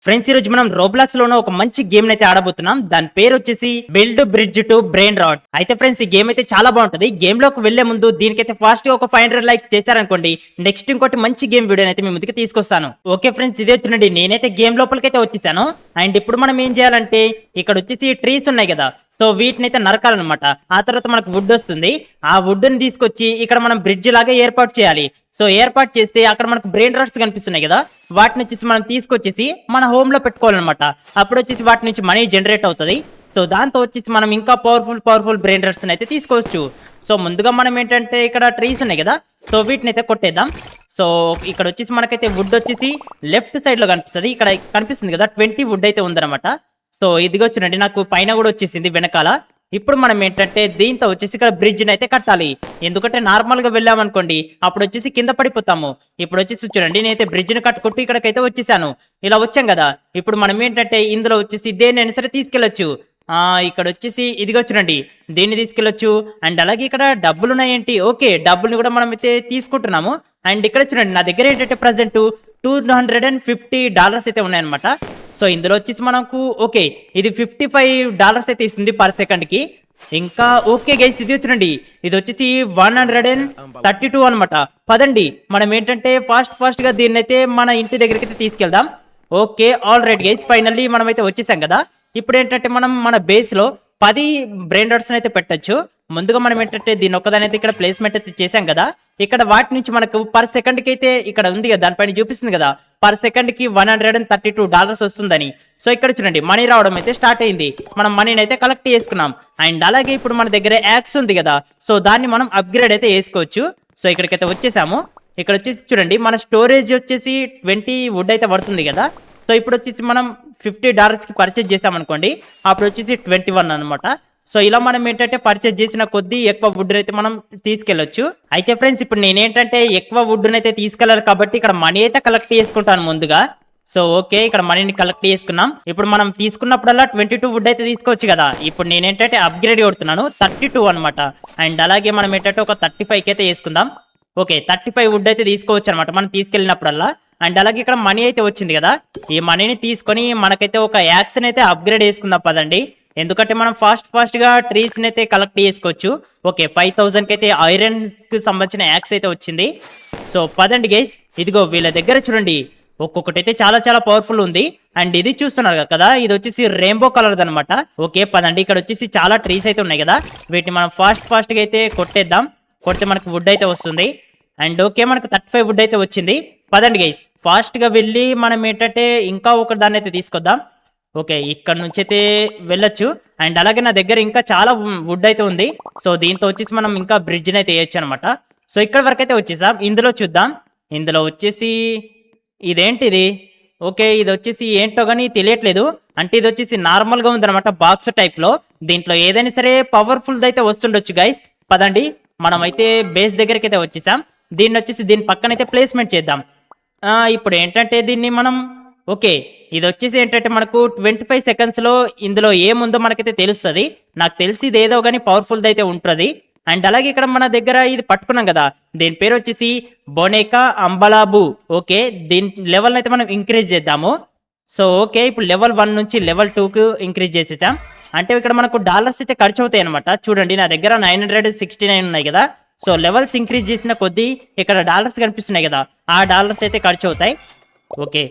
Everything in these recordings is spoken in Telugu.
ఫ్రెండ్స్ ఈ రోజు మనం రోబ్లాక్స్ లోనే ఒక మంచి గేమ్ అయితే ఆడబోతున్నాం. దాని పేరు వచ్చేసి build bridge to brain rod. అయితే ఫ్రెండ్స్ ఈ గేమ్ అయితే చాలా బాగుంటది. గేమ్ లోకి వెళ్లే ముందు దీనికైతే ఫాస్ట్ గా ఒక 500 లైక్స్ చేశారనుకోండి, నెక్స్ట్ ఇంకోటి మంచి గేమ్ వీడియో అయితే మీ ముందుకు తీసుకొస్తాను. ఓకే ఫ్రెండ్స్, ఇదే చూడండి, నేనైతే గేమ్ లోపలికైతే వచ్చేసాను. అండ్ ఇప్పుడు మనం ఏం చేయాలంటే ఇక్కడ వచ్చేసి ట్రీస్ ఉన్నాయి కదా, సో వీటిని అయితే నరకాలన్నమాట. ఆ తర్వాత మనకు వుడ్ వస్తుంది. ఆ వుడ్ ని తీసుకొచ్చి ఇక్కడ మనం బ్రిడ్జ్ లాగా ఏర్పాటు చేయాలి. సో ఏర్పాటు చేస్తే అక్కడ మనకు బ్రెయిన్ రాడ్స్ కనిపిస్తున్నాయి కదా, వాటిని వచ్చేసి మనం తీసుకొచ్చేసి మన హోమ్ లో పెట్టుకోవాలన్నమాట. అప్పుడు వచ్చేసి వాటి నుంచి మనీ జనరేట్ అవుతుంది. సో దాంతో వచ్చేసి మనం ఇంకా పవర్ఫుల్ బ్రెయిన్ రాడ్స్ అయితే తీసుకోవచ్చు. సో ముందుగా మనం ఏంటంటే ఇక్కడ ట్రీస్ ఉన్నాయి కదా, సో వీటిని అయితే కొట్టేద్దాం. సో ఇక్కడ వచ్చేసి మనకైతే వుడ్ వచ్చేసి లెఫ్ట్ సైడ్ లో కనిపిస్తుంది. ఇక్కడ కనిపిస్తుంది కదా 20 వుడ్ అయితే ఉందన్నమాట. సో ఇదిగో చూడండి, నాకు పైన కూడా వచ్చేసింది వెనకాల. ఇప్పుడు మనం ఏంటంటే దీంతో వచ్చేసి ఇక్కడ బ్రిడ్జ్ అయితే కట్టాలి. ఎందుకంటే నార్మల్ గా వెళ్ళామనుకోండి అప్పుడు వచ్చేసి కింద పడిపోతాము. ఇప్పుడు వచ్చేసి చూడండి, నేనైతే బ్రిడ్జ్ ని కట్టుకుంటూ ఇక్కడికైతే వచ్చేసాను. ఇలా వచ్చాం కదా, ఇప్పుడు మనం ఏంటంటే ఇందులో వచ్చేసి దేన్నైనా సరే తీసుకెళ్లొచ్చు. ఇక్కడ వచ్చేసి ఇదిగో చూడంండి, దీన్ని తీసుకెళ్లొచ్చు. అండ్ అలాగే ఇక్కడ డబ్బులు ఉన్నాయేంటి, ఓకే డబ్బుల్ని కూడా మనం అయితే తీసుకుంటున్నాము. అండ్ ఇక్కడ చూడండి, నా దగ్గర ఏంటంటే ప్రజెంట్ $250 అయితే ఉన్నాయన్నమాట. సో ఇందులో వచ్చేసి మనకు ఓకే ఇది $55 అయితే ఇస్తుంది పర్ సెకండ్ కి. ఇంకా ఓకే గైస్, ఇది చూడండి, ఇది వచ్చేసి 132 అనమాట. పదండి మనం ఏంటంటే ఫాస్ట్ గా దీన్ని అయితే మన ఇంటి దగ్గరికి అయితే తీసుకెళ్దాం. Okay all right guys, finally మనం అయితే వచ్చేసాం కదా. ఇప్పుడు ఏంటంటే మనం మన బేస్ లో 10 బ్రెయిన్ రాడ్స్ అయితే పెట్టొచ్చు. ముందుగా మనం ఏంటంటే దీని ఒక్కదాని అయితే ఇక్కడ ప్లేస్మెంట్ అయితే చేసాం కదా. ఇక్కడ వాటి నుంచి మనకు పర్ సెకండ్ కి అయితే ఇక్కడ ఉంది కదా, దానిపైన చూపిస్తుంది కదా పర్ సెకండ్ కి $132 వస్తుందని. సో ఇక్కడ చూడండి, మనీ రావడం అయితే స్టార్ట్ అయింది. మనం మనీని అయితే కలెక్ట్ చేసుకున్నాం. అండ్ అలాగే ఇప్పుడు మన దగ్గర యాక్స్ ఉంది కదా, సో దాన్ని మనం అప్గ్రేడ్ అయితే చేసుకోవచ్చు. సో ఇక్కడికైతే వచ్చేసాము. ఇక్కడ వచ్చేసి చూడండి, మన స్టోరేజ్ వచ్చేసి 20 వుడ్ అయితే పడుతుంది కదా. సో ఇప్పుడు వచ్చేసి మనం $50 కి పర్చేజ్ చేసాం అనుకోండి, అప్పుడు వచ్చేసి 21 అనమాట. సో ఇలా మనం ఏంటంటే పర్చేజ్ చేసిన కొద్దీ ఎక్కువ వుడ్ అయితే మనం తీసుకెళ్లొచ్చు. అయితే ఫ్రెండ్స్ ఇప్పుడు నేనేంటంటే ఎక్కువ వుడ్ అయితే తీసుకెళ్లాలి కాబట్టి ఇక్కడ మనీ అయితే కలెక్ట్ చేసుకుంటాను ముందుగా. సో ఓకే, ఇక్కడ మనీని కలెక్ట్ చేసుకున్నాం. ఇప్పుడు మనం తీసుకున్నప్పుడల్లా 22 వుడ్ అయితే తీసుకోవచ్చు కదా. ఇప్పుడు నేనేంటంటే అప్గ్రేడ్ కొడుతున్నాను 32 అనమాట. అండ్ అలాగే మనం ఏంటంటే ఒక 35 అయితే వేసుకుందాం. ఓకే 35 వుడ్ అయితే తీసుకోవచ్చు అనమాట మనం తీసుకెళ్ళినప్పుడల్లా. అండ్ అలాగే ఇక్కడ మనీ అయితే వచ్చింది కదా, ఈ మనీని తీసుకొని మనకైతే ఒక యాక్స్ని అయితే అప్గ్రేడ్ చేసుకుందాం పదండి. ఎందుకంటే మనం ఫాస్ట్ గా ట్రీస్ అయితే కలెక్ట్ చేసుకోవచ్చు. ఓకే 5000 కి అయితే ఐరన్ కి సంబంధించిన యాక్స్ అయితే వచ్చింది. సో పదండి గైస్, ఇదిగో వీళ్ళ దగ్గర చూడండి ఒక్కొక్కటి అయితే చాలా పవర్ఫుల్ ఉంది. అండ్ ఇది చూస్తున్నారు కదా, ఇది వచ్చేసి రెయిన్బో కలర్ అనమాట. ఓకే పదండి, ఇక్కడ వచ్చేసి చాలా ట్రీస్ అయితే ఉన్నాయి కదా, వీటిని మనం ఫాస్ట్ గా అయితే కొట్టేద్దాం. కొడితే మనకు వుడ్ అయితే వస్తుంది. అండ్ ఓకే మనకు 35 వుడ్ అయితే వచ్చింది. పదండి గైస్, ఫాస్ట్ గా వెళ్ళి మనం ఏంటంటే ఇంకా ఒక దాన్ని అయితే తీసుకొద్దాం. ఓకే ఇక్కడ నుంచి అయితే వెళ్ళొచ్చు. అండ్ అలాగే నా దగ్గర ఇంకా చాలా వుడ్ అయితే ఉంది. సో దీంతో వచ్చేసి మనం ఇంకా బ్రిడ్జ్ని అయితే వేయచ్చు అనమాట. సో ఇక్కడ వరకు అయితే వచ్చేసాం. ఇందులో చూద్దాం, ఇందులో వచ్చేసి ఇదేంటిది, ఓకే ఇది వచ్చేసి ఏంటో కానీ తెలియట్లేదు. అంటే ఇది వచ్చేసి నార్మల్గా ఉందన్నమాట, బాక్స్ టైప్లో. దీంట్లో ఏదైనా సరే పవర్ఫుల్ అయితే వస్తుండొచ్చు గైస్. పదండి మనం అయితే బేస్ దగ్గరికి అయితే వచ్చేసాం. దీన్ని వచ్చేసి దీని పక్కన అయితే ప్లేస్మెంట్ చేద్దాం. ఇప్పుడు ఏంటంటే దీన్ని మనం ఓకే ఇది వచ్చేసి ఏంటంటే మనకు 25 సెకండ్స్లో ఇందులో ఏముందో మనకైతే తెలుస్తుంది. నాకు తెలిసి ఇది ఏదో కానీ పవర్ఫుల్ అయితే ఉంటుంది. అండ్ అలాగే ఇక్కడ మన దగ్గర ఇది పట్టుకున్నాం కదా, దీని పేరు వచ్చేసి బొనేకా అంబలాబు. ఓకే దీని లెవెల్ అయితే మనం ఇంక్రీజ్ చేద్దాము. సో ఓకే ఇప్పుడు లెవెల్ 1 నుంచి లెవెల్ 2కు ఇంక్రీజ్ చేసేసాం. అంటే ఇక్కడ మనకు డాలర్స్ అయితే ఖర్చు అవుతాయి అనమాట. చూడండి నా దగ్గర 969 ఉన్నాయి కదా. సో లెవెల్స్ ఇంక్రీజ్ చేసిన కొద్దీ ఇక్కడ డాలర్స్ కనిపిస్తున్నాయి కదా, ఆ డాలర్స్ అయితే ఖర్చు అవుతాయి. ఓకే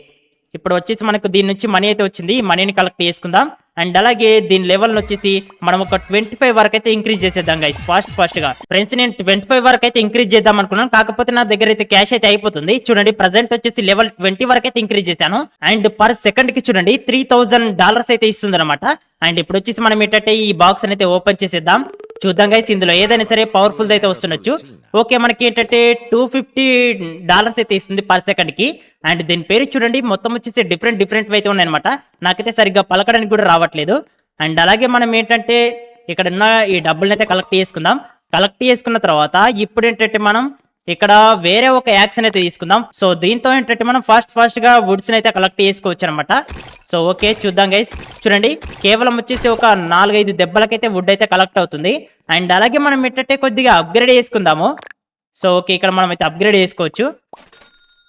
ఇప్పుడు వచ్చేసి మనకు దీని నుంచి మనీ అయితే వచ్చింది. మనీని కలెక్ట్ చేసుకుందాం. అండ్ అలాగే దీని లెవెల్ వచ్చేసి మనం ఒక 25 వరకు అయితే ఇంక్రీజ్ చేసేద్దాం గైస్ ఫాస్ట్ గా. ఫ్రెండ్స్ నేను 25 వరకు అయితే ఇంక్రీజ్ చేద్దాం అనుకున్నాను, కాకపోతే నా దగ్గర అయితే క్యాష్ అయితే అయిపోతుంది. చూడండి ప్రజెంట్ వచ్చేసి లెవెల్ 20 వరకు అయితే ఇంక్రీజ్ చేశాను. అండ్ పర్ సెకండ్ కి చూడండి $3000 అయితే ఇస్తుంది అనమాట. అండ్ ఇప్పుడు వచ్చేసి మనం ఏంటంటే ఈ బాక్స్ అయితే ఓపెన్ చేసేద్దాం. చూద్దాం గైస్, ఇందులో ఏదైనా సరే పవర్ఫుల్ అయితే వస్తుండొచ్చు. ఓకే మనకి ఏంటంటే $250 అయితే ఇస్తుంది పర్ సెకండ్ కి. అండ్ దీని పేరు చూడండి మొత్తం వచ్చేసి డిఫరెంట్ అయితే ఉన్నాయన్నమాట. నాకైతే సరిగ్గా పలకడానికి కూడా రావట్లేదు. అండ్ అలాగే మనం ఏంటంటే ఇక్కడ ఉన్న ఈ డబ్బుల్ని అయితే కలెక్ట్ చేసుకుందాం. కలెక్ట్ చేసుకున్న తర్వాత ఇప్పుడు ఏంటంటే మనం ఇక్కడ వేరే ఒక యాక్షన్ అయితే తీసుకుందాం. సో దీంతో ఏంటంటే మనం ఫాస్ట్ గా వుడ్స్ అయితే కలెక్ట్ చేసుకోవచ్చు అనమాట. సో ఓకే చూద్దాం గైస్, చూడండి కేవలం వచ్చేసి ఒక 4-5 దెబ్బలకైతే వుడ్ అయితే కలెక్ట్ అవుతుంది. అండ్ అలాగే మనం ఏంటంటే కొద్దిగా అప్గ్రేడ్ చేసుకుందాము. సో ఓకే ఇక్కడ మనం అయితే అప్గ్రేడ్ చేసుకోవచ్చు.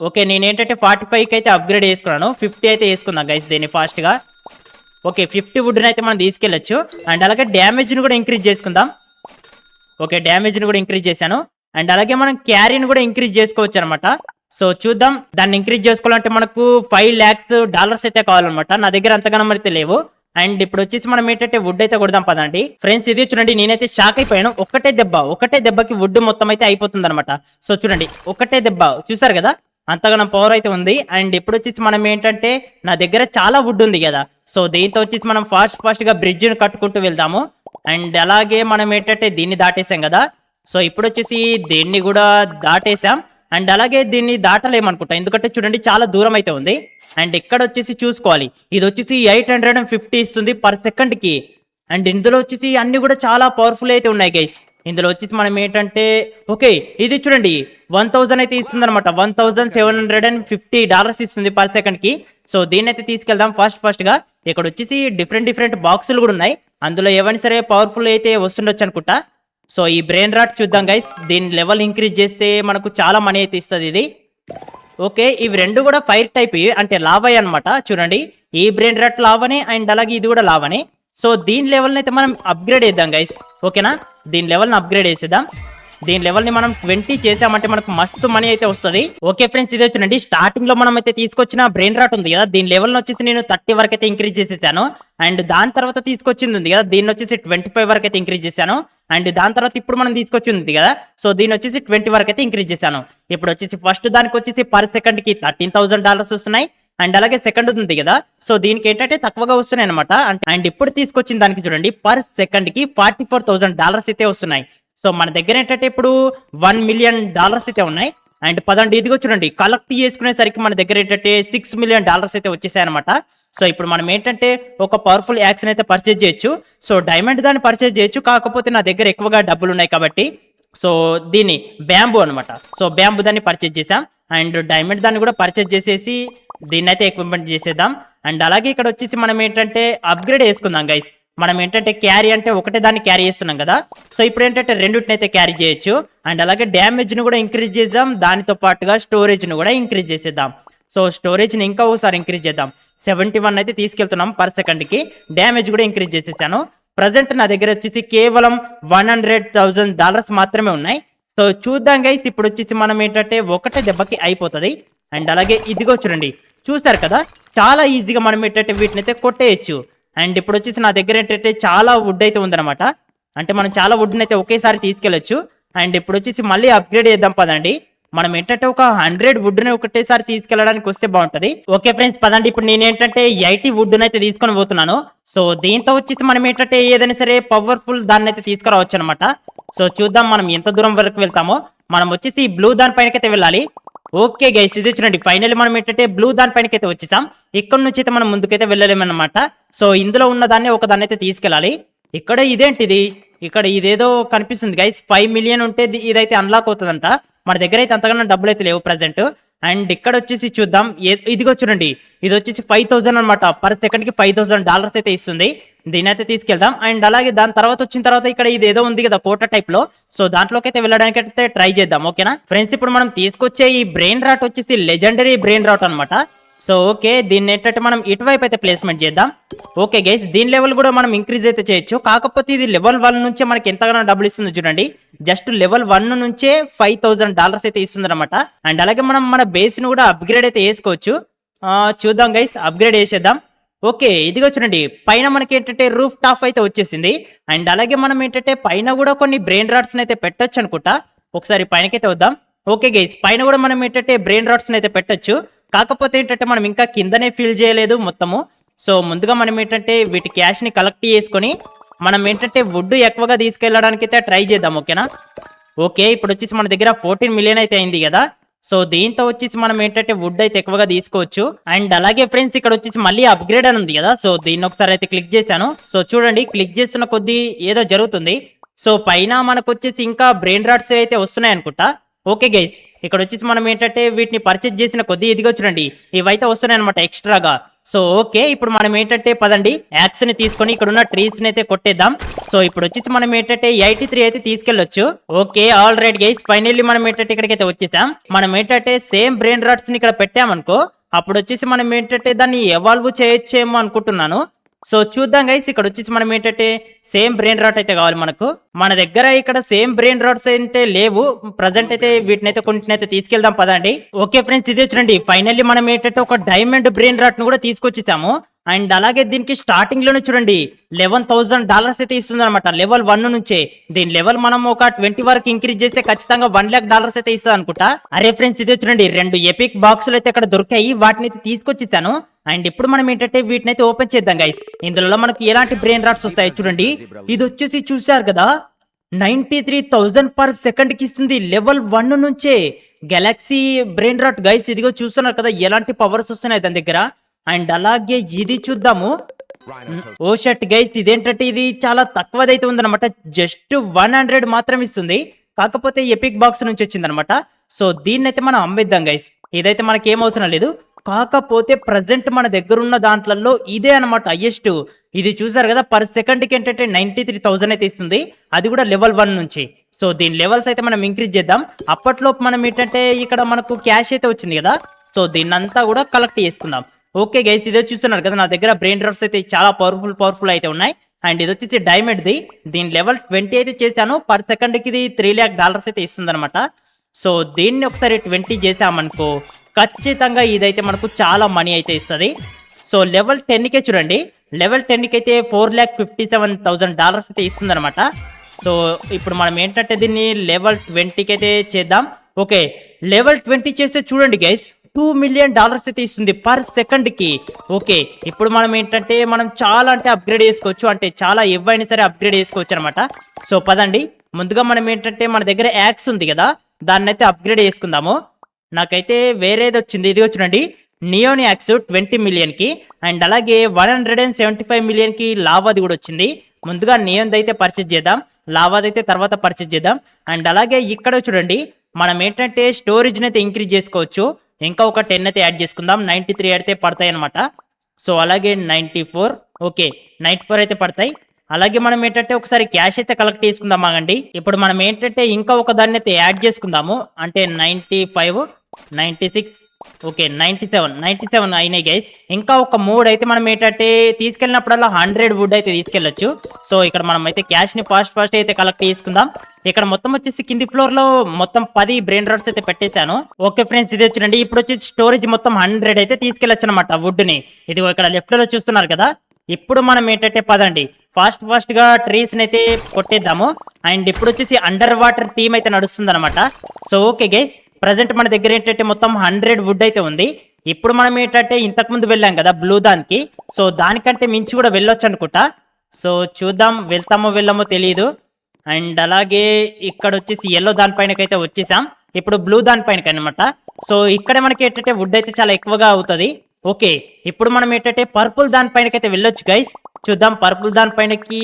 ఓకే నేనేంటంటే 45కి అయితే అప్గ్రేడ్ చేసుకున్నాను. 50 అయితే వేసుకుందాం గైస్ దీన్ని ఫాస్ట్గా. ఓకే 50 వుడ్ని అయితే మనం తీసుకెళ్ళొచ్చు. అండ్ అలాగే డ్యామేజ్ని కూడా ఇంక్రీజ్ చేసుకుందాం. ఓకే డ్యామేజ్ని కూడా ఇంక్రీజ్ చేశాను. అండ్ అలాగే మనం క్యారీని కూడా ఇంక్రీజ్ చేసుకోవచ్చు అనమాట. సో చూద్దాం, దాన్ని ఇంక్రీజ్ చేసుకోవాలంటే మనకు $5 lakhs అయితే కావాలన్నమాట. నా దగ్గర అంతగానో అయితే లేవు. అండ్ ఇప్పుడు వచ్చేసి మనం ఏంటంటే వుడ్ అయితే కొడదాం పదండి ఫ్రెండ్స్. ఇది చూడండి, నేనైతే షాక్ అయిపోయాను. ఒకటే దెబ్బకి వుడ్ మొత్తం అయితే అయిపోతుంది అనమాట. సో చూడండి, ఒకటే దెబ్బ చూసారు కదా, అంతగానో పవర్ అయితే ఉంది. అండ్ ఇప్పుడు వచ్చేసి మనం ఏంటంటే నా దగ్గర చాలా వుడ్ ఉంది కదా, సో దీంతో వచ్చేసి మనం ఫాస్ట్ గా బ్రిడ్జ్ని కట్టుకుంటూ వెళ్దాము. అండ్ అలాగే మనం ఏంటంటే దీన్ని దాటేసాం కదా, సో ఇప్పుడు వచ్చేసి దీన్ని కూడా దాటేసాం. అండ్ అలాగే దీన్ని దాటలేమనుకుంటా, ఎందుకంటే చూడండి చాలా దూరం అయితే ఉంది. అండ్ ఇక్కడ వచ్చేసి చూసుకోవాలి, ఇది వచ్చేసి 850 ఇస్తుంది పర్ సెకండ్కి. అండ్ ఇందులో వచ్చేసి అన్ని కూడా చాలా పవర్ఫుల్ అయితే ఉన్నాయి గైస్. ఇందులో వచ్చేసి మనం ఏంటంటే ఓకే ఇది చూడండి 1000 అయితే ఇస్తుంది అనమాట. $1750 ఇస్తుంది పర్ సెకండ్కి. సో దీన్ని అయితే తీసుకెళ్దాం ఫాస్ట్ గా. ఇక్కడ వచ్చేసి డిఫరెంట్ బాక్సులు కూడా ఉన్నాయి, అందులో ఏవైనా సరే పవర్ఫుల్ అయితే వస్తుండొచ్చు అనుకుంటా. సో ఈ బ్రెయిన్ రాట్ చూద్దాం గైస్, దీని లెవెల్ ఇంక్రీజ్ చేస్తే మనకు చాలా మనీ అయితే ఇస్తుంది ఇది. ఓకే ఇవి రెండు కూడా ఫైర్ టైప్, అంటే లావా అనమాట. చూడండి ఈ బ్రెయిన్ రాట్ లావానే, అండ్ అలాగే ఇది కూడా లావానే. సో దీని లెవెల్ని అయితే మనం అప్గ్రేడ్ చేద్దాం గైస్, ఓకేనా. దీని లెవెల్ని అప్గ్రేడ్ చేసేద్దాం. దీని లెవెల్ని మనం 20 చేసామంటే మనకు మస్తు మనీ అయితే వస్తుంది. ఓకే ఫ్రెండ్స్, ఇదే చూడండి, స్టార్టింగ్ లో మనం అయితే తీసుకొచ్చిన బ్రెయిన్ రాట్ ఉంది కదా, దీని లెవెల్ వచ్చేసి నేను 30 వరకు అయితే ఇంక్రీజ్ చేసేసాను. అండ్ దాని తర్వాత తీసుకొచ్చింది ఉంది కదా, దీన్ని వచ్చేసి 25 వరకు అయితే ఇంక్రీజ్ చేశాను. అండ్ దాని తర్వాత ఇప్పుడు మనం తీసుకొచ్చింది కదా, సో దీన్ని వచ్చేసి 20 వరకు అయితే ఇంక్రీజ్ చేశాను. ఇప్పుడు వచ్చేసి ఫస్ట్ దానికి వచ్చేసి పర్ సెకండ్కి $13,000 వస్తున్నాయి. అండ్ అలాగే సెకండ్ ఉంది కదా, సో దీనికి ఏంటంటే తక్కువగా వస్తున్నాయి అనమాట. అండ్ ఇప్పుడు తీసుకొచ్చిన దానికి చూడండి పర్ సెకండ్కి $44,000 అయితే వస్తున్నాయి. సో మన దగ్గర ఏంటంటే ఇప్పుడు $1 million అయితే ఉన్నాయి. అండ్ పదండి ఇదిగో చూడండి, కలెక్ట్ చేసుకునేసరికి మన దగ్గర ఏంటంటే $6 million అయితే వచ్చేసాయి అనమాట. సో ఇప్పుడు మనం ఏంటంటే ఒక పవర్ఫుల్ యాక్షన్ అయితే పర్చేజ్ చేయొచ్చు. సో డైమండ్ దాన్ని పర్చేజ్ చేయొచ్చు, కాకపోతే నా దగ్గర ఎక్కువగా డబ్బులు ఉన్నాయి కాబట్టి సో దీన్ని బ్యాంబూ అనమాట. సో బ్యాంబూ దాన్ని పర్చేజ్ చేసాం. అండ్ డైమండ్ దాన్ని కూడా పర్చేజ్ చేసేసి దీన్ని అయితే ఎక్విప్మెంట్ చేసేద్దాం. అండ్ అలాగే ఇక్కడ వచ్చేసి మనం ఏంటంటే అప్గ్రేడ్ చేసుకుందాం గైస్. మనం ఏంటంటే క్యారీ అంటే ఒకటే దాన్ని క్యారీ చేస్తున్నాం కదా, సో ఇప్పుడు ఏంటంటే రెండింటిని అయితే క్యారీ చేయొచ్చు. అండ్ అలాగే డ్యామేజ్ని కూడా ఇంక్రీజ్ చేద్దాం, దానితో పాటుగా స్టోరేజ్ని కూడా ఇంక్రీజ్ చేసేద్దాం. సో స్టోరేజ్ని ఇంకా ఒకసారి ఇంక్రీజ్ చేద్దాం. 71 అయితే తీసుకెళ్తున్నాం పర్ సెకండ్కి. డ్యామేజ్ కూడా ఇంక్రీజ్ చేసేసాను. ప్రజెంట్ నా దగ్గర వచ్చేసి కేవలం $100,000 మాత్రమే ఉన్నాయి. సో చూద్దాం గైస్, ఇప్పుడు వచ్చేసి మనం ఏంటంటే ఒకటే దెబ్బకి అయిపోతుంది. అండ్ అలాగే ఇదిగో చూడండి, చూస్తారు కదా చాలా ఈజీగా మనం ఏంటంటే వీటిని అయితే కొట్టేయచ్చు. అండ్ ఇప్పుడు వచ్చేసి నా దగ్గర ఏంటంటే చాలా వుడ్ అయితే ఉందన్నమాట, అంటే మనం చాలా వుడ్ని అయితే ఒకేసారి తీసుకెళ్ళొచ్చు. అండ్ ఇప్పుడు వచ్చేసి మళ్ళీ అప్గ్రేడ్ చేద్దాం పదండి. మనం ఏంటంటే ఒక 100 వుడ్ని ఒకటేసారి తీసుకెళ్ళడానికి వస్తే బాగుంటది. ఓకే ఫ్రెండ్స్ పదండి, ఇప్పుడు నేను ఏంటంటే 80 వుడ్ని అయితే తీసుకొని పోతున్నాను. సో దీంతో వచ్చేసి మనం ఏంటంటే ఏదైనా సరే పవర్ఫుల్ దాన్ని అయితే తీసుకురావచ్చు అనమాట. సో చూద్దాం మనం ఎంత దూరం వరకు వెళ్తామో. మనం వచ్చేసి బ్లూ దాని పైనకైతే వెళ్ళాలి. ఓకే గైస్, ఇది చూడండి, ఫైనల్లీ మనం ఏంటంటే బ్లూ దాని పైనకైతే వచ్చేసాం. ఇక్కడ నుంచి అయితే మనం ముందుకైతే వెళ్ళలేమన్నమాట. సో ఇందులో ఉన్న దాన్ని ఒక దాన్ని అయితే తీసుకెళ్ళాలి. ఇక్కడ ఇదేంటిది, ఇక్కడ ఇదేదో కనిపిస్తుంది గైస్, 5 million ఉంటే ఇదైతే అన్లాక్ అవుతుందంట. మన దగ్గర అయితే అంతకన్నా డబ్బులు అయితే లేవు ప్రజెంట్. అండ్ ఇక్కడ వచ్చేసి చూద్దాం, ఇదిగో చూడండి, ఇది వచ్చేసి 5,000 అనమాట. పర్ సెకండ్కి $5,000 అయితే ఇస్తుంది. దీని అయితే తీసుకెళ్దాం. అండ్ అలాగే దాని తర్వాత వచ్చిన తర్వాత ఇక్కడ ఇది ఏదో ఉంది కదా కోట టైప్ లో, సో దాంట్లోకి అయితే వెళ్ళడానికి అయితే ట్రై చేద్దాం. ఓకేనా ఫ్రెండ్స్, ఇప్పుడు మనం తీసుకొచ్చే ఈ బ్రెయిన్ రాట్ వచ్చేసి లెజెండరీ బ్రెయిన్ రాట్ అనమాట. సో ఓకే, దీన్ని ఏంటంటే మనం ఇటువైపు అయితే ప్లేస్మెంట్ చేద్దాం. ఓకే గైస్, దీని లెవెల్ కూడా మనం ఇంక్రీజ్ అయితే చేయొచ్చు, కాకపోతే ఇది లెవెల్ 1 నుంచే మనకి ఎంతగానో డబ్బులు ఇస్తుంది చూడండి. జస్ట్ లెవెల్ 1 నుంచే $5,000 అయితే ఇస్తుంది అనమాట. అండ్ అలాగే మనం మన బేస్ ను కూడా అప్గ్రేడ్ అయితే చేసుకోవచ్చు. చూద్దాం గైస్, అప్గ్రేడ్ చేసేద్దాం. ఓకే ఇదిగో చూడండి, పైన మనకి ఏంటంటే రూఫ్ టాప్ అయితే వచ్చేసింది. అండ్ అలాగే మనం ఏంటంటే పైన కూడా కొన్ని బ్రెయిన్ రాట్స్ అయితే పెట్టొచ్చు అనుకుంటా. ఒకసారి పైనకైతే వద్దాం. ఓకే గైస్, పైన కూడా మనం ఏంటంటే బ్రెయిన్ రాట్స్ అయితే పెట్టొచ్చు, కాకపోతే ఏంటంటే మనం ఇంకా కిందనే ఫిల్ చేయలేదు మొత్తము. సో ముందుగా మనం ఏంటంటే వీటి క్యాష్ ని కలెక్ట్ చేసుకొని మనం ఏంటంటే వుడ్ ఎక్కువగా తీసుకెళ్ళడానికి అయితే ట్రై చేద్దాం. ఓకేనా. ఓకే ఇప్పుడు వచ్చేసి మన దగ్గర 14 million అయితే అయింది కదా, సో దీంతో వచ్చేసి మనం ఏంటంటే వుడ్ అయితే ఎక్కువగా తీసుకోవచ్చు. అండ్ అలాగే ఫ్రెండ్స్, ఇక్కడ వచ్చేసి మళ్ళీ అప్గ్రేడ్ అని ఉంది కదా, సో దీన్ని ఒకసారి అయితే క్లిక్ చేశాను. సో చూడండి, క్లిక్ చేస్తున్న కొద్దీ ఏదో జరుగుతుంది. సో పైన మనకు వచ్చేసి ఇంకా బ్రెయిన్ రాట్స్ అయితే వస్తున్నాయి అనుకుంటా. ఓకే గైస్, ఇక్కడ వచ్చేసి మనం ఏంటంటే వీటిని పర్చేజ్ చేసిన కొద్దీ ఇదిగో చూడండి ఇవైతే వస్తున్నాయి అనమాట ఎక్స్ట్రాగా. సో ఓకే, ఇప్పుడు మనం ఏంటంటే పదండి యాక్స్ ని తీసుకొని ఇక్కడ ఉన్న ట్రీస్ ని అయితే కొట్టేద్దాం. సో ఇప్పుడు వచ్చేసి మనం ఏంటంటే 83 అయితే తీసుకెళ్లొచ్చు. Okay, all right guys, finally మనం ఏంటంటే ఇక్కడికైతే వచ్చేసాం. మనం ఏంటంటే సేమ్ బ్రెయిన్ రాట్స్ ని ఇక్కడ పెట్టామనుకో, అప్పుడు వచ్చేసి మనం ఏంటంటే దాన్ని ఎవాల్వ్ చేయొచ్చేమో అనుకుంటున్నాను. సో చూద్దాం గైస్, ఇక్కడ వచ్చేసి మనం ఏంటంటే సేమ్ బ్రెయిన్ రాట్ అయితే కావాలి మనకు. మన దగ్గర ఇక్కడ సేమ్ బ్రెయిన్ రాట్స్ అయితే లేవు ప్రజెంట్ అయితే, వీటిని అయితే కొన్నిటిని అయితే తీసుకెళ్దాం పదండి. ఓకే ఫ్రెండ్స్, ఇదే చూడండి ఫైనల్లీ మనం ఏంటంటే ఒక డైమండ్ బ్రెయిన్ రాట్ ను కూడా తీసుకొచ్చేసాము. అండ్ అలాగే దీనికి స్టార్టింగ్ లోనే చూడండి $11,000 అయితే ఇస్తుంది అనమాట లెవెల్ 1 నుంచే. దీని లెవెల్ మనం ఒక 20 వరకు ఇంక్రీజ్ చేస్తే ఖచ్చితంగా $1,00,000 అయితే ఇస్తుంది అనుకుంటా. అరే ఫ్రెండ్స్, ఇదే చూడండి 2 ఎపిక్ బాక్సులు అయితే అక్కడ దొరికాయి, వాటిని అయితే తీసుకొచ్చేసాను. అండ్ ఇప్పుడు మనం ఏంటంటే వీటిని అయితే ఓపెన్ చేద్దాం గైస్. ఇందులో మనకు ఎలాంటి బ్రెయిన్ రాట్స్ వస్తాయి చూడండి. ఇది వచ్చేసి చూసారు కదా 93,000 పర్ సెకండ్ కి ఇస్తుంది లెవెల్ 1 నుంచే. గెలాక్సీ బ్రెయిన్ రాట్ గైస్, ఇదిగో చూస్తున్నారు కదా ఎలాంటి పవర్స్ వస్తున్నాయి దాని దగ్గర. అండ్ అలాగే ఇది చూద్దాము. ఓ షట్ గైస్, ఇదేంటంటే ఇది చాలా తక్కువదైతే ఉందన్నమాట, జస్ట్ 100 మాత్రం ఇస్తుంది. కాకపోతే ఎపిక్ బాక్స్ నుంచి వచ్చింది అనమాట. సో దీన్ని అయితే మనం అమ్మేద్దాం గైస్, ఇదైతే మనకి ఏం అవసరం లేదు. కాకపోతే ప్రజెంట్ మన దగ్గర ఉన్న దాంట్లలో ఇదే అనమాట హైయెస్ట్. ఇది చూసారు కదా పర్ సెకండ్ కి ఏంటంటే 93,000 అయితే ఇస్తుంది, అది కూడా లెవెల్ 1 నుంచి. సో దీని లెవెల్స్ అయితే మనం ఇంక్రీజ్ చేద్దాం. అప్పట్లో మనం ఏంటంటే ఇక్కడ మనకు క్యాష్ అయితే వచ్చింది కదా, సో దీన్నంతా కూడా కలెక్ట్ చేసుకుందాం. ఓకే గైస్, ఇదే చూస్తున్నారు కదా నా దగ్గర బ్రెయిన్ రాట్స్ అయితే చాలా పవర్ఫుల్ అయితే ఉన్నాయి. అండ్ ఇది వచ్చేసి డైమండ్ ది, దీని లెవెల్ 20 అయితే చేశాను. పర్ సెకండ్ కి ఇది $3,00,000 అయితే ఇస్తుంది అనమాట. సో దీన్ని ఒకసారి 20 చేసామనుకో ఖచ్చితంగా ఇదైతే మనకు చాలా మనీ అయితే ఇస్తుంది. సో లెవెల్ 10కే చూడండి, లెవెల్ 10కి అయితే $4,57,000 అయితే ఇస్తుంది అనమాట. సో ఇప్పుడు మనం ఏంటంటే దీన్ని లెవెల్ 20కి అయితే చేద్దాం. ఓకే, లెవెల్ 20 చేస్తే చూడండి గైస్ $2 మిలియన్ అయితే ఇస్తుంది పర్ సెకండ్ కి. ఓకే, ఇప్పుడు మనం ఏంటంటే మనం చాలా అంటే అప్గ్రేడ్ చేసుకోవచ్చు, అంటే చాలా ఎవైనా సరే అప్గ్రేడ్ చేసుకోవచ్చు అనమాట. సో పదండి, ముందుగా మనం ఏంటంటే మన దగ్గర యాక్స్ ఉంది కదా, దాన్ని అయితే అప్గ్రేడ్ చేసుకుందాము. నాకైతే వేరేది వచ్చింది, ఇదిగో చూడండి నియోన్ యాక్స్ 20 మిలియన్ కి. అండ్ అలాగే 175 మిలియన్ కి లావాది కూడా వచ్చింది. ముందుగా నియోన్ అయితే పర్చేజ్ చేద్దాం, లావాది అయితే తర్వాత పర్చేజ్ చేద్దాం. అండ్ అలాగే ఇక్కడ చూడండి మనం ఏంటంటే స్టోరేజ్ అయితే ఇంక్రీజ్ చేసుకోవచ్చు, ఇంకా ఒక 10 అయితే యాడ్ చేసుకుందాం. 93 అయితే పడతాయి అనమాట. సో అలాగే 94, ఓకే 94 అయితే పడతాయి. అలాగే మనం ఏంటంటే ఒకసారి క్యాష్ అయితే కలెక్ట్ చేసుకుందాం ఆగండి. ఇప్పుడు మనం ఏంటంటే ఇంకా ఒక దాన్ని అయితే యాడ్ చేసుకుందాము, అంటే 95, 96, ఓకే 97 అయినాయి గైస్. ఇంకా ఒక 3 అయితే మనం ఏంటంటే తీసుకెళ్ళినప్పుడల్లా 100 వుడ్ అయితే తీసుకెళ్ళొచ్చు. సో ఇక్కడ మనం అయితే క్యాష్ ని ఫాస్ట్ అయితే కలెక్ట్ చేసుకుందాం. ఇక్కడ మొత్తం వచ్చేసి కింది ఫ్లోర్ లో మొత్తం 10 బ్రెయిన్ రాట్స్ అయితే పెట్టేశాను. ఓకే ఫ్రెండ్స్, ఇది చూడండి ఇప్పుడు వచ్చేసి స్టోరేజ్ మొత్తం 100 అయితే తీసుకెళ్ళొచ్చు అనమాట వుడ్ ని. ఇది ఇక్కడ లెఫ్ట్ లో చూస్తున్నారు కదా. ఇప్పుడు మనం ఏంటంటే పదండి ఫాస్ట్ గా ట్రీస్ ని అయితే కొట్టేద్దాము. అండ్ ఇప్పుడు వచ్చేసి అండర్ వాటర్ థీమ్ అయితే నడుస్తుంది అనమాట. సో ఓకే గైస్, ప్రజెంట్ మన దగ్గర ఏంటంటే మొత్తం 100 వుడ్ అయితే ఉంది. ఇప్పుడు మనం ఏంటంటే ఇంతకు ముందు వెళ్ళాం కదా బ్లూ దానికి, సో దానికంటే మించి కూడా వెళ్ళొచ్చు అనుకుంటా. సో చూద్దాం వెళ్తామో వెళ్ళామో తెలియదు. అండ్ అలాగే ఇక్కడ వచ్చేసి ఎల్లో దానిపైనకైతే వచ్చేసాం, ఇప్పుడు బ్లూ దానిపైనకి అనమాట. సో ఇక్కడ మనకి ఏంటంటే వుడ్ అయితే చాలా ఎక్కువగా అవుతుంది. ఓకే, ఇప్పుడు మనం ఏంటంటే పర్పుల్ దానిపైనకైతే వెళ్ళొచ్చు గైస్. చూద్దాం పర్పుల్ దానిపైనకి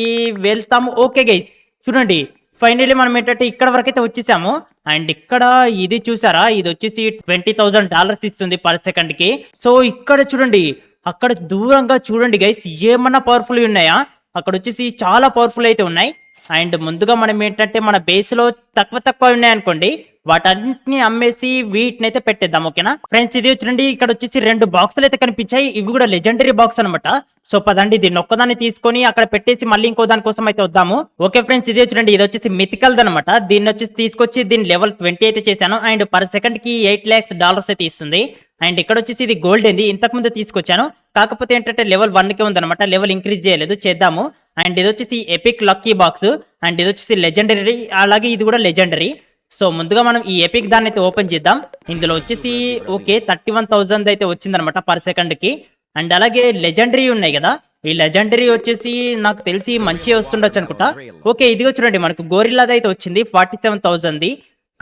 వెళ్తాము. ఓకే గైస్, చూడండి ఫైనల్లీ మనం ఏంటంటే ఇక్కడ వరకు అయితే వచ్చేసాము. అండ్ ఇక్కడ ఇది చూసారా, ఇది వచ్చేసి $20,000 ఇస్తుంది పర్ సెకండ్ కి. సో ఇక్కడ చూడండి, అక్కడ దూరంగా చూడండి గైస్ ఏమన్నా పవర్ఫుల్ ఉన్నాయా, అక్కడ వచ్చేసి చాలా పవర్ఫుల్ అయితే ఉన్నాయి. అండ్ ముందుగా మనం ఏంటంటే మన బేస్ లో తక్కువ ఉన్నాయనుకోండి, వాటన్నిటిని అమ్మేసి వీటిని అయితే పెట్టేద్దాం. ఓకేనా ఫ్రెండ్స్, ఇది చూడండి ఇక్కడ వచ్చేసి 2 బాక్సులు అయితే కనిపించాయి, ఇవి కూడా లెజెండరీ బాక్స్ అనమాట. సో పదండి దీన్ని ఒక్కదాన్ని తీసుకొని అక్కడ పెట్టేసి మళ్ళీ ఇంకో దాని కోసం అయితే వద్దాము. ఓకే ఫ్రెండ్స్, ఇదే చూడండి ఇది వచ్చేసి మిథికల్ అనమాట. దీన్ని వచ్చేసి తీసుకొచ్చి దీన్ని లెవెల్ 20 అయితే చేశాను. అండ్ పర్ సెకండ్ కి $8,00,000 అయితే ఇస్తుంది. అండ్ ఇక్కడ వచ్చేసి ఇది గోల్డ్ ఏంది, ఇంతకు ముందు తీసుకొచ్చాను, కాకపోతే ఏంటంటే లెవెల్ 1కే ఉందన్నమాట, లెవెల్ ఇంక్రీజ్ చేయలేదు, చేద్దాము. అండ్ ఇది వచ్చేసి ఎపిక్ లక్కీ బాక్స్, అండ్ ఇది వచ్చేసి లెజెండరీ, అలాగే ఇది కూడా లెజెండరీ. సో ముందుగా మనం ఈ ఎపిక్ దాన్ని అయితే ఓపెన్ చేద్దాం. ఇందులో వచ్చేసి ఓకే 31,000 అయితే వచ్చిందనమాట పర్ సెకండ్ కి. అండ్ అలాగే లెజెండరీ ఉన్నాయి కదా, ఈ లెజెండరీ వచ్చేసి నాకు తెలిసి మంచి వస్తుండొచ్చు అనుకుంటా. ఓకే, ఇదిగో చూడండి మనకు గోరిల్లాది అయితే వచ్చింది 47,000ది.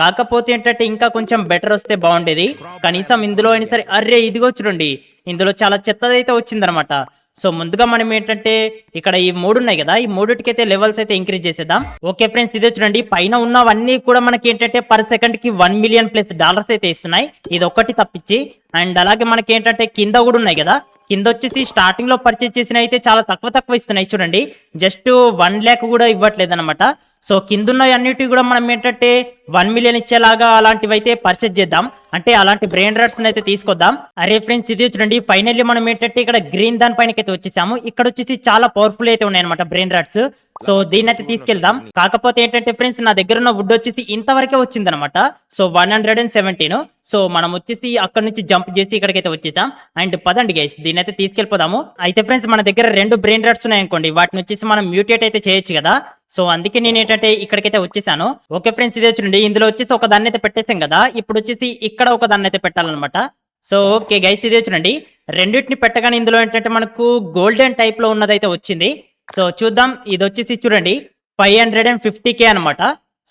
కాకపోతే ఏంటంటే ఇంకా కొంచెం బెటర్ వస్తే బాగుండేది. కనీసం ఇందులో అయినా సరే అర్రే ఇదిగో చూడండి. ఇందులో చాలా చెత్తదైతే వచ్చిందనమాట. సో ముందుగా మనం ఏంటంటే ఇక్కడ ఈ 3 ఉన్నాయి కదా, ఈ మూడిటికైతే లెవెల్స్ అయితే ఇంక్రీజ్ చేసేద్దాం. ఓకే ఫ్రెండ్స్, ఇదే చూడండి పైన ఉన్నవన్నీ కూడా మనకి ఏంటంటే పర్ సెకండ్ కి 1 మిలియన్ ప్లస్ డాలర్స్ అయితే ఇస్తున్నాయి. ఇది ఒక్కటి తప్పించి. అండ్ అలాగే మనకి ఏంటంటే కింద కూడా ఉన్నాయి కదా, కింద వచ్చేసి స్టార్టింగ్ లో పర్చేస్ చేసిన అయితే చాలా తక్కువ ఇస్తున్నాయి చూడండి. జస్ట్ 1 లాక్ కూడా ఇవ్వట్లేదు అనమాట. సో కిందున్న అన్నిటి కూడా మనం ఏంటంటే 1 మిలియన్ ఇచ్చేలాగా అలాంటివి అయితే పర్చేస్ చేద్దాం. అంటే అలాంటి బ్రెయిన్ రాట్స్ అయితే తీసుకొద్దాం. అరే ఫ్రెండ్స్, ఇది చూడండి ఫైనల్లీ మనం ఏంటంటే ఇక్కడ గ్రీన్ దాని పైన అయితే వచ్చేసాము. ఇక్కడ వచ్చేసి చాలా పవర్ఫుల్ అయితే ఉన్నాయి అనమాట బ్రెయిన్ రాట్స్. సో దీన్ని అయితే తీసుకెళ్దాం. కాకపోతే ఏంటంటే ఫ్రెండ్స్, నా దగ్గర ఉన్న వుడ్ వచ్చేసి ఇంతవరకే వచ్చిందనమాట. సో 117. సో మనం వచ్చేసి అక్కడ నుంచి జంప్ చేసి ఇక్కడికైతే వచ్చేసాం. అండ్ పదండి గైస్, దీన్ని అయితే తీసుకెళ్ళిపోదాము. అయితే ఫ్రెండ్స్, మన దగ్గర 2 బ్రెయిన్ రాట్స్ ఉన్నాయనుకోండి, వాటిని వచ్చేసి మనం మ్యూటేట్ అయితే చేయొచ్చు కదా. సో అందుకే నేను ఏంటంటే ఇక్కడికైతే వచ్చేసాను. ఓకే ఫ్రెండ్స్, ఇదే చూడండి ఇందులో వచ్చేసి ఒక దాన్ని అయితే పెట్టేసాం కదా. ఇప్పుడు వచ్చేసి ఇక్కడ ఒక దాన్ని అయితే పెట్టాలన్నమాట. సో ఓకే గైస్, ఇదే చూడండి రెండింటిని పెట్టగానే ఇందులో ఏంటంటే మనకు గోల్డెన్ టైప్ లో ఉన్నదైతే వచ్చింది. సో చూద్దాం, ఇది వచ్చేసి చూడండి 550k అనమాట.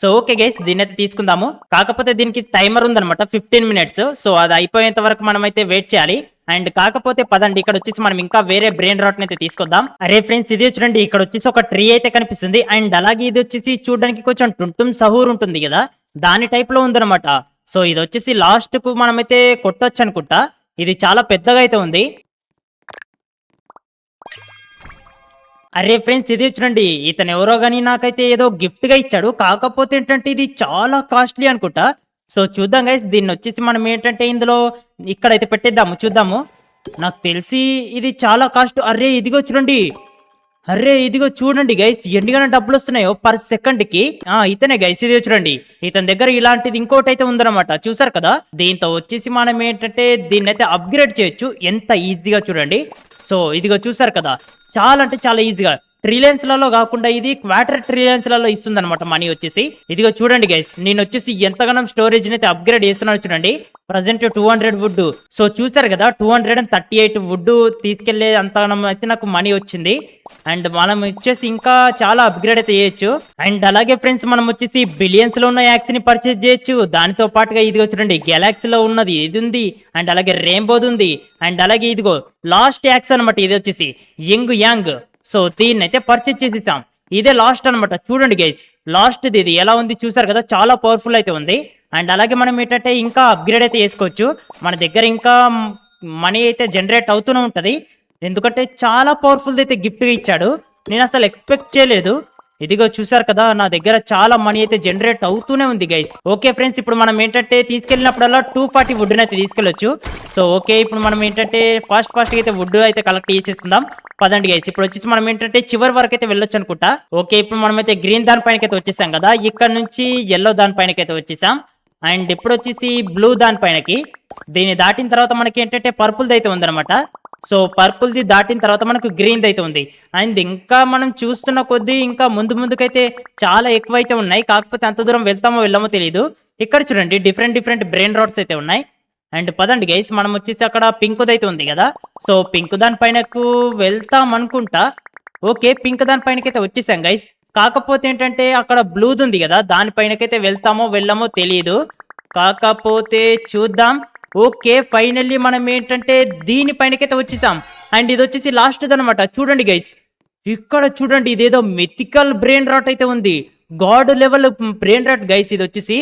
సో ఓకే గైస్, దీన్ని అయితే తీసుకుందాము. కాకపోతే దీనికి టైమర్ ఉందన్నమాట 15 మినిట్స్. సో అది అయిపోయేంత వరకు మనం అయితే వెయిట్ చేయాలి. అండ్ కాకపోతే పదండి, ఇక్కడ వచ్చేసి మనం ఇంకా వేరే బ్రెయిన్ రాట్ అయితే తీసుకొద్దాం. అరే ఫ్రెండ్స్, ఇది చూడండి ఇక్కడ వచ్చేసి ఒక ట్రీ అయితే కనిపిస్తుంది. అండ్ అలాగే ఇది వచ్చేసి చూడడానికి కొంచెం టుంటుం సహూర్ ఉంటుంది కదా, దాని టైప్ లో ఉందన్నమాట. సో ఇది వచ్చేసి లాస్ట్ కు మనమైతే కొట్టొచ్చు అనుకుంటా. ఇది చాలా పెద్దగా అయితే ఉంది. అరే ఫ్రెండ్స్, ఇది చూడండి ఇతను ఎవరో గానీ నాకైతే ఏదో గిఫ్ట్ గా ఇచ్చాడు. కాకపోతే ఏంటంటే ఇది చాలా కాస్ట్లీ అనుకుంటా. సో చూద్దాం గైస్, దీన్ని వచ్చేసి మనం ఏంటంటే ఇందులో ఇక్కడైతే పెట్టేద్దాము, చూద్దాము. నాకు తెలిసి ఇది చాలా కాస్ట్. అరే ఇదిగో చూడండి, అరే ఇదిగో చూడండి గైస్, ఎన్నిగానే డబ్బులు వస్తున్నాయో పర్ సెకండ్ కి. ఇతనే గైస్, ఇదిగో చూడండి ఇతని దగ్గర ఇలాంటిది ఇంకోటి అయితే ఉందన్నమాట. చూసారు కదా, దీంతో వచ్చేసి మనం ఏంటంటే దీన్ని అయితే అప్గ్రేడ్ చేయొచ్చు ఎంత ఈజీగా చూడండి. సో ఇదిగో చూసారు కదా, చాలా అంటే చాలా ఈజీగా ట్రిలియన్స్ లలో కాకుండా ఇది క్వార్టర్ ట్రిలియన్స్ లలో ఇస్తుంది అనమాట మనీ వచ్చేసి. ఇదిగో చూడండి గైస్, నేను వచ్చేసి ఎంతగానో స్టోరేజ్ అయితే అప్గ్రేడ్ చేస్తున్నాను చూడండి. Present 200 would. సో చూసారు కదా, 238 వుడ్ తీసుకెళ్లే అంతగానం అయితే నాకు మనీ వచ్చింది. అండ్ మనం వచ్చేసి ఇంకా చాలా అప్గ్రేడ్ అయితే చేయొచ్చు. అండ్ అలాగే ఫ్రెండ్స్, మనం వచ్చేసి బిలియన్స్ లో ఉన్న యాక్స్ ని పర్చేస్ చేయొచ్చు. దానితో పాటుగా ఇదిగో చూడండి గెలాక్సీ లో ఉన్నది ఇది ఉంది. అండ్ అలాగే రెయిన్బోది ఉంది. అండ్ అలాగే ఇదిగో లాస్ట్ యాక్స్ అనమాట, ఇది వచ్చేసి యంగ్ యాంగ్. సో దీన్ని అయితే పర్చేస్ చేసేసాం. ఇదే లాస్ట్ అనమాట. చూడండి గైస్, లాస్ట్ ఇది ఎలా ఉంది చూసారు కదా, చాలా పవర్ఫుల్ అయితే ఉంది. అండ్ అలాగే మనం ఏంటంటే ఇంకా అప్గ్రేడ్ అయితే చేసుకోవచ్చు. మన దగ్గర ఇంకా మనీ అయితే జనరేట్ అవుతూనే ఉంటది, ఎందుకంటే చాలా పవర్ఫుల్ అయితే గిఫ్ట్ గా ఇచ్చాడు. నేను అసలు ఎక్స్పెక్ట్ చేయలేదు. ఇదిగో చూసారు కదా, నా దగ్గర చాలా మనీ అయితే జనరేట్ అవుతూనే ఉంది గైస్. ఓకే ఫ్రెండ్స్, ఇప్పుడు మనం ఏంటంటే తీసుకెళ్ళినప్పుడల్లా 240 వుడ్ అయితే తీసుకెళ్ళొచ్చు. సో ఓకే, ఇప్పుడు మనం ఏంటంటే ఫాస్ట్ అయితే వుడ్ అయితే కలెక్ట్ చేసేసుకుందాం. పదండి గైస్, ఇప్పుడు వచ్చేసి మనం ఏంటంటే చివరి వరకు అయితే వెళ్ళొచ్చు అనుకుంటా. ఓకే, ఇప్పుడు మనం అయితే గ్రీన్ దానిపైనకైతే వచ్చేసాం కదా, ఇక్కడ నుంచి ఎల్లో దానిపైనకైతే వచ్చేసాం. అండ్ ఇప్పుడు వచ్చేసి బ్లూ దానిపైనకి. దీన్ని దాటిన తర్వాత మనకి ఏంటంటే పర్పుల్ది అయితే ఉందన్నమాట. సో పర్పుల్ది దాటిన తర్వాత మనకు గ్రీన్ది అయితే ఉంది. అండ్ ఇంకా మనం చూస్తున్న కొద్దీ ఇంకా ముందుకైతే చాలా ఎక్కువ అయితే ఉన్నాయి. కాకపోతే అంత దూరం వెళ్తామో వెళ్ళమో తెలియదు. ఇక్కడ చూడండి డిఫరెంట్ బ్రెయిన్ రాట్స్ అయితే ఉన్నాయి. అండ్ పదండి గైస్, మనం వచ్చేసి అక్కడ పింక్ అయితే ఉంది కదా, సో పింక్ దానిపైనకు వెళ్తాం అనుకుంటా. ఓకే, పింక్ దానిపైనకైతే వచ్చేసాం గైస్. కాకపోతే ఏంటంటే అక్కడ బ్లూది ఉంది కదా, దానిపైనకైతే వెళ్తామో వెళ్ళమో తెలియదు. కాకపోతే చూద్దాం. ఓకే, ఫైనల్లీ మనం ఏంటంటే దీనిపైనకైతే వచ్చేసాం. అండ్ ఇది వచ్చేసి లాస్ట్ అనమాట. చూడండి గైస్, ఇక్కడ చూడండి ఇదేదో మిథికల్ బ్రెయిన్ రాట్ అయితే ఉంది. God level brain rot guys. ఇది వచ్చేసి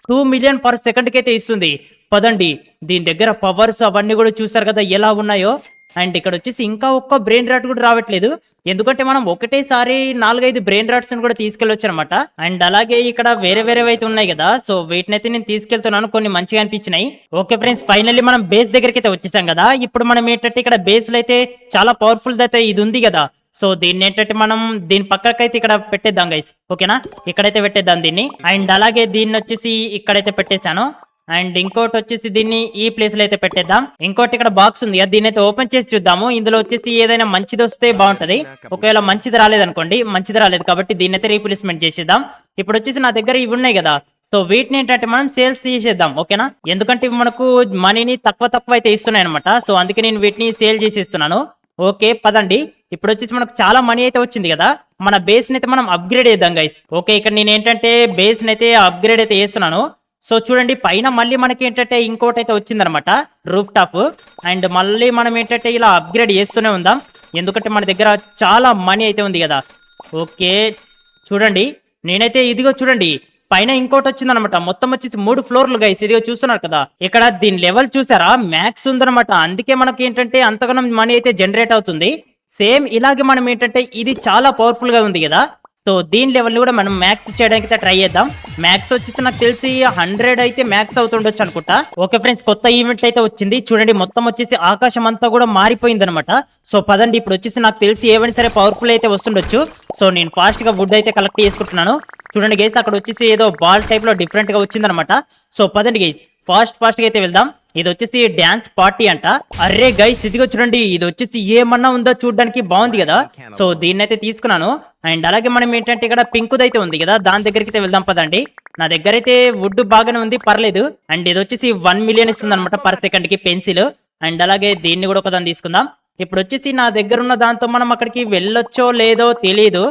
2 మిలియన్ పర్ సెకండ్ కి అయితే ఇస్తుంది. పదండి, దీని దగ్గర పవర్స్ అవన్నీ కూడా చూసారు కదా ఎలా ఉన్నాయో. అండ్ ఇక్కడ వచ్చేసి ఇంకా ఒక్క బ్రెయిన్ రాట్ కూడా రావట్లేదు, ఎందుకంటే మనం ఒకటేసారి 4-5 బ్రెయిన్ రాట్స్ కూడా తీసుకెళ్ళొచ్చు అనమాట. అండ్ అలాగే ఇక్కడ వేరే అయితే ఉన్నాయి కదా, సో వీటిని అయితే నేను తీసుకెళ్తున్నాను. కొన్ని మంచిగా అనిపించినాయి. ఓకే ఫ్రెండ్స్, ఫైనల్లీ మనం బేస్ దగ్గరికి అయితే వచ్చేసాం కదా. ఇప్పుడు మనం ఏంటంటే ఇక్కడ బేస్ లో అయితే చాలా పవర్ఫుల్ అయితే ఇది ఉంది కదా. సో దీన్ని ఏంటంటే మనం దీని పక్కకైతే ఇక్కడ పెట్టేద్దాం గైస్. ఓకేనా, ఇక్కడైతే పెట్టేద్దాం దీన్ని. అండ్ అలాగే దీన్ని వచ్చేసి ఇక్కడైతే పెట్టేశాను. అండ్ ఇంకోటి వచ్చేసి దీన్ని ఈ ప్లేస్ లో అయితే పెట్టేద్దాం. ఇంకోటి ఇక్కడ బాక్స్ ఉంది, దీన్ని అయితే ఓపెన్ చేసి చూద్దాము. ఇందులో వచ్చేసి ఏదైనా మంచిది వస్తే బాగుంటది. ఒకవేళ మంచిది రాలేదనుకోండి, మంచిది రాలేదు కాబట్టి దీన్ని అయితే రీప్లేస్మెంట్ చేసేద్దాం. ఇప్పుడు వచ్చేసి నా దగ్గర ఇవి ఉన్నాయి కదా, సో వీటిని ఏంటంటే మనం సేల్స్ చేసేద్దాం. ఓకేనా, ఎందుకంటే ఇవి మనకు మనీని తక్కువ అయితే ఇస్తున్నాయి అనమాట. సో అందుకే నేను వీటిని సేల్ చేసేస్తున్నాను. ఓకే పదండి, ఇప్పుడు వచ్చేసి మనకు చాలా మనీ అయితే వచ్చింది కదా, మన బేస్ ని అయితే మనం అప్గ్రేడ్ చేద్దాం గైస్. ఓకే, ఇక్కడ నేను ఏంటంటే బేస్ ని అయితే అప్గ్రేడ్ అయితే చేస్తున్నాను. సో చూడండి పైన మళ్ళీ మనకి ఏంటంటే ఇంకోటి అయితే వచ్చిందనమాట రూఫ్ టాప్. అండ్ మళ్ళీ మనం ఏంటంటే ఇలా అప్గ్రేడ్ చేస్తూనే ఉందాం, ఎందుకంటే మన దగ్గర చాలా మనీ అయితే ఉంది కదా. ఓకే చూడండి నేనైతే ఇదిగో చూడండి పైన ఇంకోటి వచ్చిందనమాట, మొత్తం వచ్చేసి 3 ఫ్లోర్లు గైస్. ఇదిగో చూస్తున్నారు కదా ఇక్కడ దీని లెవెల్ చూసారా, మ్యాక్స్ ఉందనమాట. అందుకే మనకి ఏంటంటే అంతగానం మనీ అయితే జనరేట్ అవుతుంది. సేమ్ ఇలాగే మనం ఏంటంటే ఇది చాలా పవర్ఫుల్ గా ఉంది కదా, సో దీని లెవెల్ ని కూడా మనం మ్యాక్స్ చేయడానికి అయితే ట్రై చేద్దాం. మ్యాక్స్ వచ్చేసి నాకు తెలిసి 100 అయితే మ్యాక్స్ అవుతుండొచ్చు అనుకుంటా. ఓకే ఫ్రెండ్స్, కొత్త ఈవెంట్ అయితే వచ్చింది చూడండి, మొత్తం వచ్చేసి ఆకాశం అంతా కూడా మారిపోయింది అనమాట. సో పదండి ఇప్పుడు వచ్చేసి నాకు తెలిసి ఏవైనా సరే పవర్ఫుల్ అయితే వస్తుండొచ్చు. సో నేను ఫాస్ట్ గా వుడ్ అయితే కలెక్ట్ చేసుకుంటున్నాను. చూడండి గైస్ అక్కడ వచ్చేసి ఏదో బాల్ టైప్ లో డిఫరెంట్ గా వచ్చిందనమాట. సో పదండి గైస్ ఫాస్ట్ గా అయితే వెళ్దాం. ఇది వచ్చేసి డాన్స్ పార్టీ అంట. అరే గైస్ ఇదిగో చూడండి, ఇది వచ్చేసి ఏమన్నా ఉందో చూడడానికి బాగుంది కదా, సో దీన్ని అయితే తీసుకున్నాను. అండ్ అలాగే మనం ఏంటంటే ఇక్కడ పింక్ అయితే ఉంది కదా, దాని దగ్గరికి అయితే వెళ్దాం పదండి. నా దగ్గర అయితే వుడ్ బాగానే ఉంది, పర్లేదు. అండ్ ఇది వచ్చేసి 1 మిలియన్ ఇస్తుంది అనమాట పర్ సెకండ్ కి పెన్సిల్. అండ్ అలాగే దీన్ని కూడా ఒకదాన్ని తీసుకుందాం. ఇప్పుడు వచ్చేసి నా దగ్గర ఉన్న దాంతో మనం అక్కడికి వెళ్ళొచ్చో లేదో తెలియదు,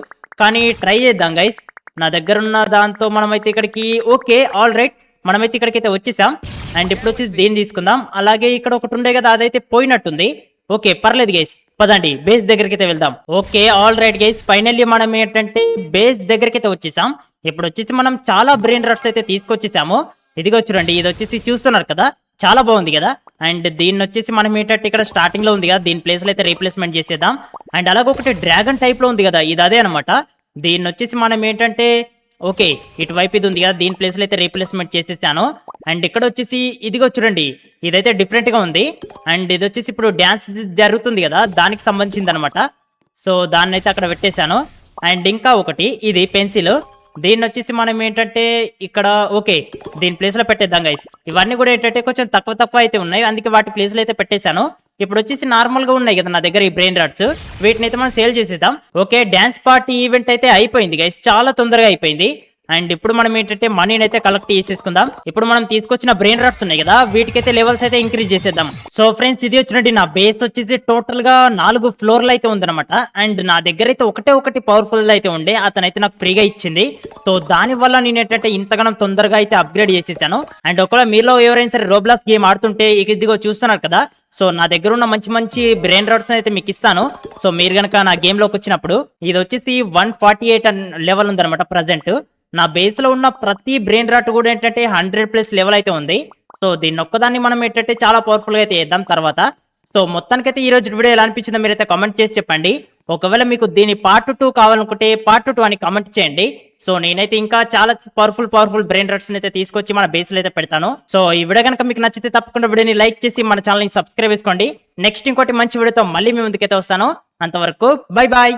కానీ ట్రై చేద్దాం గైస్. నా దగ్గర ఉన్న దాంతో మనమైతే ఇక్కడికి ఓకే ఆల్ రైట్ మనమైతే ఇక్కడికైతే వచ్చేసాం. అండ్ ఇప్పుడు వచ్చేసి దీన్ని తీసుకుందాం. అలాగే ఇక్కడ ఒకటి ఉండే కదా, అదైతే పోయినట్టుంది. ఓకే పర్లేదు గైస్, పదండి బేస్ దగ్గరికి అయితే వెళ్దాం. Okay all right guys, finally మనం ఏంటంటే బేస్ దగ్గరికి అయితే వచ్చేసాం. ఇప్పుడు వచ్చేసి మనం చాలా బ్రెయిన్ రాట్స్ అయితే తీసుకొచ్చేసాము. ఇదిగో చూడండి, ఇది వచ్చేసి చూస్తున్నారు కదా చాలా బాగుంది కదా. అండ్ దీన్ని వచ్చేసి మనం ఏంటంటే ఇక్కడ స్టార్టింగ్ లో ఉంది కదా, దీని ప్లేస్ లో అయితే రీప్లేస్మెంట్ చేసేద్దాం. అండ్ అలాగే ఒకటి డ్రాగన్ టైప్ లో ఉంది కదా, ఇది అదే అనమాట. దీన్ని వచ్చేసి మనం ఏంటంటే ఓకే ఇటువైపు ఇది ఉంది కదా, దీని ప్లేస్ లో అయితే రీప్లేస్మెంట్ చేసేసాను. అండ్ ఇక్కడ వచ్చేసి ఇదిగో చూడండి, ఇదైతే డిఫరెంట్ గా ఉంది. అండ్ ఇది వచ్చేసి ఇప్పుడు డ్యాన్స్ జరుగుతుంది కదా, దానికి సంబంధించింది అనమాట. సో దాన్ని అయితే అక్కడ పెట్టేశాను. అండ్ ఇంకా ఒకటి ఇది పెన్సిల్, దీన్ని వచ్చేసి మనం ఏంటంటే ఇక్కడ ఓకే దీని ప్లేస్ లో పెట్టేద్దాం గైస్. ఇవన్నీ కూడా ఏంటంటే కొంచెం తక్కువ అయితే ఉన్నాయి, అందుకే వాటి ప్లేస్ లో అయితే పెట్టేశాను. ఇప్పుడు వచ్చేసి నార్మల్ గా ఉన్నాయి కదా నా దగ్గర ఈ బ్రెయిన్ రాట్స్, వీటిని అయితే మనం సేల్ చేసేద్దాం. ఓకే డాన్స్ పార్టీ ఈవెంట్ అయితే అయిపోయింది గైస్, చాలా తొందరగా అయిపోయింది. అండ్ ఇప్పుడు మనం ఏంటంటే మనీని అయితే కలెక్ట్ చేసేసుకుందాం. ఇప్పుడు మనం తీసుకొచ్చిన బ్రెయిన్ రాట్స్ ఉన్నాయి కదా, వీటికైతే లెవెల్స్ అయితే ఇంక్రీజ్ చేసేద్దాం. సో ఫ్రెండ్స్ ఇది వచ్చినట్టు నా బేస్ వచ్చేసి టోటల్ గా 4 ఫ్లోర్లు అయితే ఉందన్నమాట. అండ్ నా దగ్గర అయితే ఒకటి పవర్ఫుల్ అయితే ఉండే, అతనైతే నాకు ఫ్రీగా ఇచ్చింది. సో దాని వల్ల నేను ఏంటంటే ఇంతగానం తొందరగా అయితే అప్గ్రేడ్ చేసేసాను. అండ్ ఒకవేళ మీలో ఎవరైనా సరే రోబ్లాక్స్ గేమ్ ఆడుతుంటే ఇదిగో చూస్తున్నారు కదా, సో నా దగ్గర ఉన్న మంచి బ్రెయిన్ రాట్స్ అయితే మీకు ఇస్తాను. సో మీరు గనక నా గేమ్ లోకి వచ్చినప్పుడు ఇది వచ్చేసి 148 లెవెల్ ఉందన్నమాట ప్రజెంట్. నా బేస్ లో ఉన్న ప్రతి బ్రెయిన్ రాట్ కూడా ఏంటంటే 100+ లెవెల్ అయితే ఉంది. సో దీన్ని ఒక్కదాన్ని మనం ఏంటంటే చాలా పవర్ఫుల్ గా అయితే వేద్దాం తర్వాత. సో మొత్తానికైతే ఈ రోజు వీడియో ఎలా అనిపించిందో మీరైతే కామెంట్ చేసి చెప్పండి. ఒకవేళ మీకు దీని పార్ట్ 2 కావాలనుకుంటే పార్ట్ 2 అని కామెంట్ చేయండి. సో నేనైతే ఇంకా చాలా పవర్ఫుల్ బ్రెయిన్ రాట్స్ అయితే తీసుకొచ్చి మన బేస్ లో అయితే పెడతాను. సో ఈ వీడియో కనుక మీకు నచ్చితే తప్పకుండా వీడియోని లైక్ చేసి మన ఛానల్ ని సబ్స్క్రైబ్ చేసుకోండి. నెక్స్ట్ ఇంకోటి మంచి వీడియోతో మళ్ళీ మీ ముందుకైతే వస్తాను. అంతవరకు బై బాయ్.